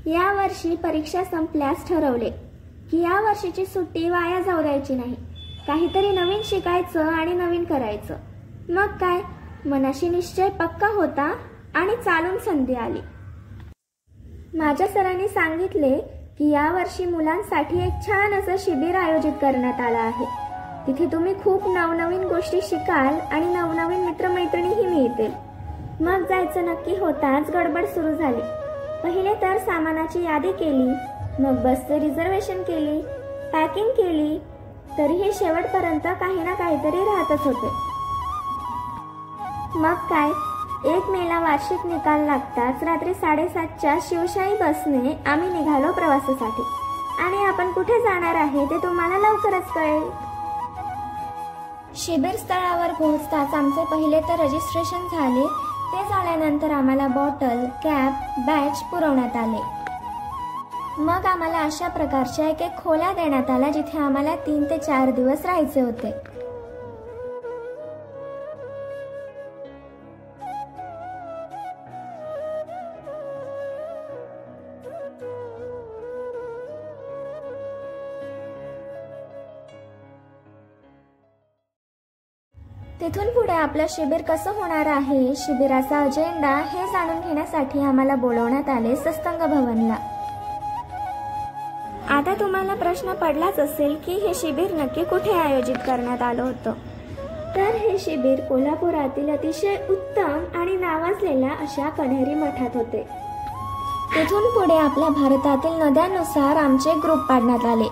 या वर्षी परीक्षा संपल्यास ठरवले की या वर्षीची सुट्टी वाया जाऊ द्यायची नाही. काहीतरी नवीन शिकायचं आणि नवीन करायचं. मग काय, मनाशी निश्चय पक्का होता आणि चालून संधी आली. माझ्या सरांनी सांगितले की या वर्षी मुलांसाठी एक छान असं शिबिर आयोजित करण्यात आलं आहे. तिथे तुम्ही खूप नवनवीन गोष्टी शिकाल आणि नवनवीन मित्रमैत्रिणीही मिळतील. मग जायचं नक्की होताच गडबड सुरू झाली. पहिले तर सामानाची यादी केली, मग बसचे रिझर्वेशन केली, पॅकिंग केली. तरीही शेवटपर्यंत काही ना काहीतरी राहतच होते. मग काय, 1 मेला वार्षिक निकाल लागताच रात्री 7:30च्या शिवशाही बसने आम्ही निघालो प्रवासासाठी. आणि आपण कुठे जाणार आहे ते तुम्हाला लवकरच कळेल. शिबिर स्थळावर पोहोचताच आमचे पहिले तर रजिस्ट्रेशन झाले. ते झाल्यानंतर आम्हाला बॉटल, कॅप, बॅच पुरवण्यात आले. मग आम्हाला अशा प्रकारच्या एक खोल्या देण्यात आल्या जिथे आम्हाला 3 ते 4 दिवस राहायचे होते. तिथून पुढे आपलं शिबिर कसं होणार आहे, शिबिराचा अजेंडा हे जाणून घेण्यासाठी आम्हाला बोलवण्यात आले सत्संग भवनला. आता तुम्हाला प्रश्न पडलाच असेल की हे शिबिर नक्की कुठे आयोजित करण्यात आलं होतं. तर हे शिबिर कोल्हापुरातील अतिशय उत्तम आणि नावाजलेल्या अशा कण्हेरी मठात होते. तिथून पुढे आपल्या भारतातील नद्यांनुसार आमचे ग्रुप पाडण्यात आले.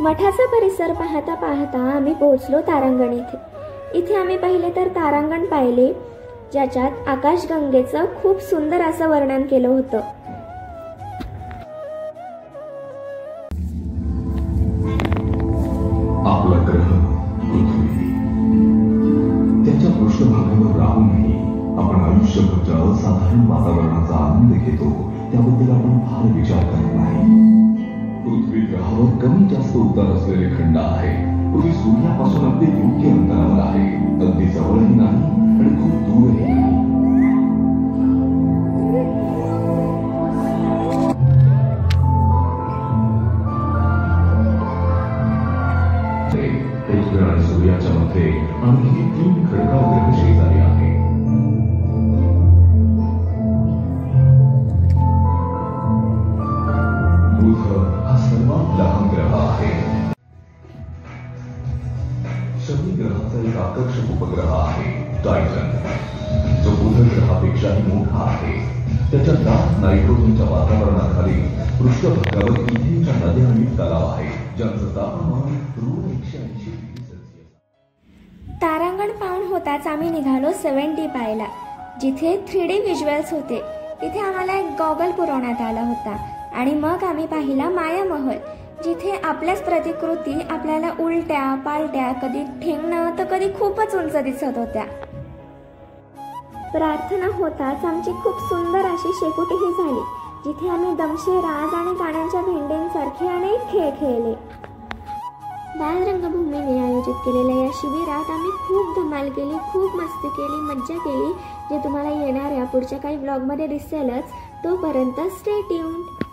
मठाचा परिसर पाहता पाहता आम्ही पोहोचलो तारांगण इथे. इथे आम्ही पहिले तर तारांगण पाहिले, ज्याच्यात आकाशगंगेचं खूप सुंदर असं वर्णन केलं होतं. आपला ग्रह पृथ्वी, त्याच्या पृष्ठभागावर राहूनही आपण आयुष्यभर असाधारण वातावरणाचा आनंद घेतो त्याबद्दल आपण फार विचार करत नाही. पृथ्वी ग्रहावर कमी जास्त उतार असलेले खंड आहे. पृथ्वी सूर्यापासून अगदी योग्य अंतरावर आहे. अगदी जवळही नाही आणि खूप दूरही नाही. पृथ्वी आणि सूर्याच्या मध्ये आणखी 3 खडकाळ ग्रह शेजारी आहे. बुध हा सर्वात लहान ग्रह आहे. शनी ग्रहाचा एक आकर्षक उपग्रह आहे टायटन, जो बुध ग्रहापेक्षाही मोठा आहे. त्याच्या दाट नायट्रोजनच्या वातावरणाखाली पृष्ठभागावर इथेच्या नद्या आणि तलाव आहे, ज्यांचं तापमान रोज 180 डिग्री सेल्सिअस. तारांगण पाहून होताच आम्ही निघालो 7D पाहायला, जिथे 3D व्हिज्युअल्स होते. तिथे आम्हाला एक गॉगल पुरवण्यात आला होता. आणि मग आम्ही पाहिला माया महल, जिथे आपल्याच प्रतिकृती आपल्याला उलट्या पालट्या, कधी ठेंगणं तर कधी खूपच उंच दिसत होत्या. प्रार्थना होताच आमची खूप सुंदर अशी शेकोटीही झाली, जिथे आम्ही दमशेराज आणि गाण्यांच्या भेंड्यांसारखे अनेक खेळ खेळले. बालरंगभूमीने आयोजित केलेल्या या शिबिरात आम्ही खूप धमाल केली, खूप मस्ती केली, मज्जा केली, जे तुम्हाला येणाऱ्या पुढच्या काही व्लॉगमध्ये दिसेलच. तोपर्यंत स्टे ट्यून्ड.